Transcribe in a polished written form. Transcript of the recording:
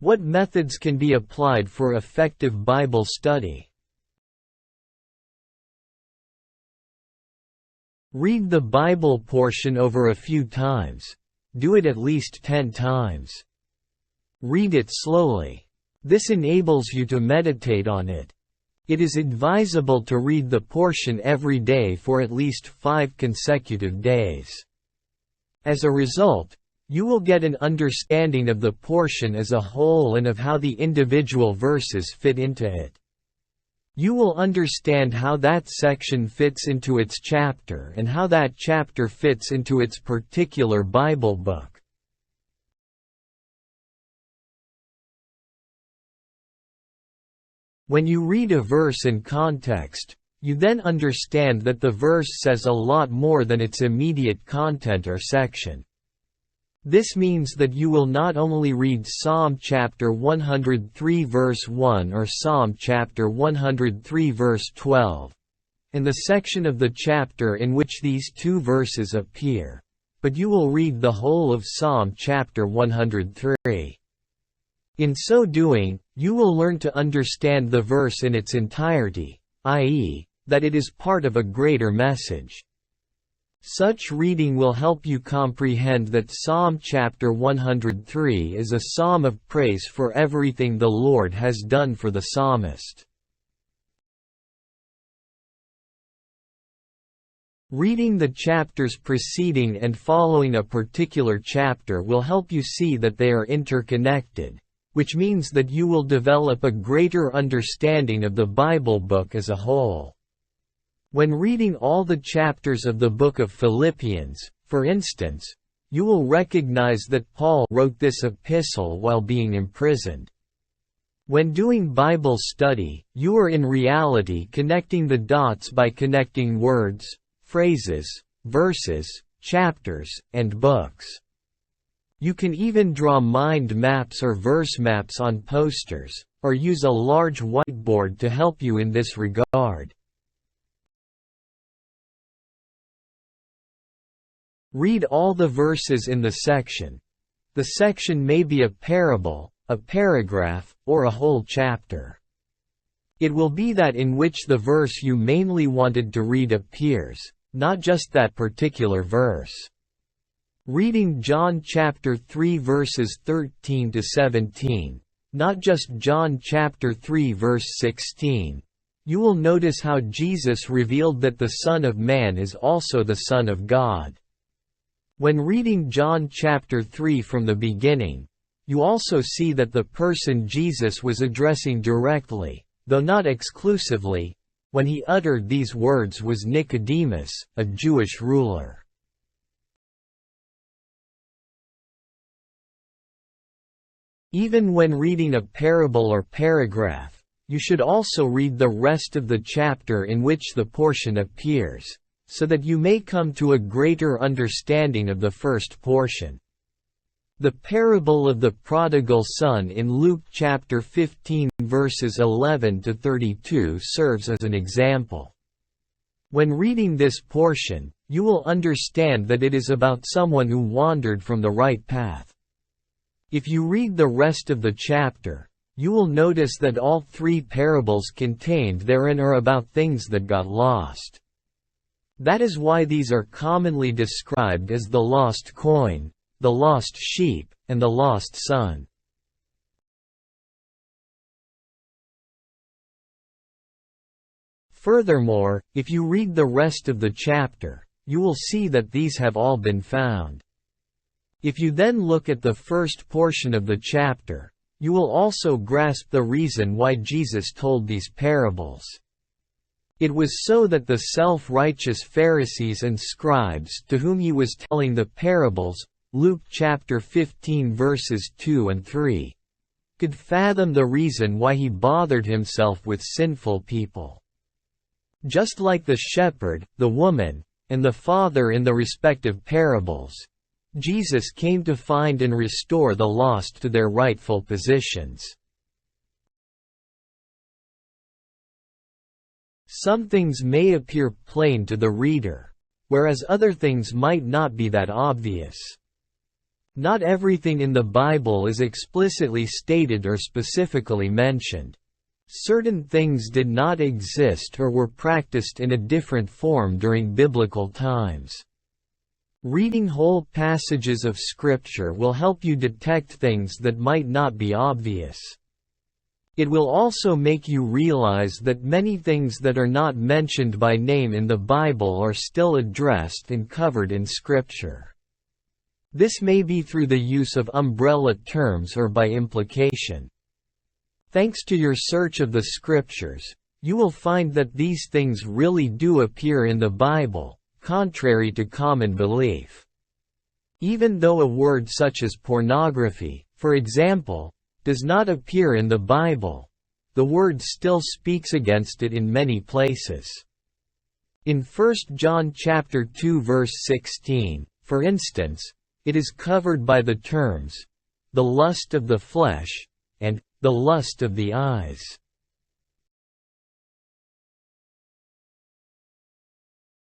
What methods can be applied for effective Bible study? Read the Bible portion over a few times. Do it at least 10 times. Read it slowly. This enables you to meditate on it. It is advisable to read the portion every day for at least 5 consecutive days. As a result, you will get an understanding of the portion as a whole and of how the individual verses fit into it. You will understand how that section fits into its chapter and how that chapter fits into its particular Bible book. When you read a verse in context, you then understand that the verse says a lot more than its immediate content or section. This means that you will not only read Psalm chapter 103 verse 1 or Psalm chapter 103 verse 12, and the section of the chapter in which these two verses appear, but you will read the whole of Psalm chapter 103. In so doing, you will learn to understand the verse in its entirety, i.e., that it is part of a greater message. Such reading will help you comprehend that Psalm chapter 103 is a psalm of praise for everything the Lord has done for the psalmist. Reading the chapters preceding and following a particular chapter will help you see that they are interconnected, which means that you will develop a greater understanding of the Bible book as a whole. When reading all the chapters of the book of Philippians, for instance, you will recognize that Paul wrote this epistle while being imprisoned. When doing Bible study, you are in reality connecting the dots by connecting words, phrases, verses, chapters, and books. You can even draw mind maps or verse maps on posters, or use a large whiteboard to help you in this regard. Read all the verses in the section. The section may be a parable, a paragraph, or a whole chapter. It will be that in which the verse you mainly wanted to read appears, not just that particular verse. Reading John chapter 3 verses 13 to 17, not just John chapter 3 verse 16, you will notice how Jesus revealed that the Son of Man is also the Son of God. When reading John chapter 3 from the beginning, you also see that the person Jesus was addressing directly, though not exclusively, when he uttered these words was Nicodemus, a Jewish ruler. Even when reading a parable or paragraph, you should also read the rest of the chapter in which the portion appears, so that you may come to a greater understanding of the first portion. The parable of the prodigal son in Luke chapter 15 verses 11 to 32 serves as an example. When reading this portion, you will understand that it is about someone who wandered from the right path. If you read the rest of the chapter, you will notice that all three parables contained therein are about things that got lost. That is why these are commonly described as the lost coin, the lost sheep, and the lost son. Furthermore, if you read the rest of the chapter, you will see that these have all been found. If you then look at the first portion of the chapter, you will also grasp the reason why Jesus told these parables. It was so that the self-righteous Pharisees and scribes to whom he was telling the parables, Luke chapter 15 verses 2 and 3, could fathom the reason why he bothered himself with sinful people. Just like the shepherd, the woman, and the father in the respective parables, Jesus came to find and restore the lost to their rightful positions. Some things may appear plain to the reader, whereas other things might not be that obvious. Not everything in the Bible is explicitly stated or specifically mentioned. Certain things did not exist or were practiced in a different form during biblical times. Reading whole passages of Scripture will help you detect things that might not be obvious. It will also make you realize that many things that are not mentioned by name in the Bible are still addressed and covered in Scripture. This may be through the use of umbrella terms or by implication. Thanks to your search of the Scriptures, you will find that these things really do appear in the Bible, contrary to common belief. Even though a word such as pornography, for example, does not appear in the Bible, the word still speaks against it in many places. In 1 John chapter 2 verse 16, for instance, it is covered by the terms, "the lust of the flesh," and "the lust of the eyes."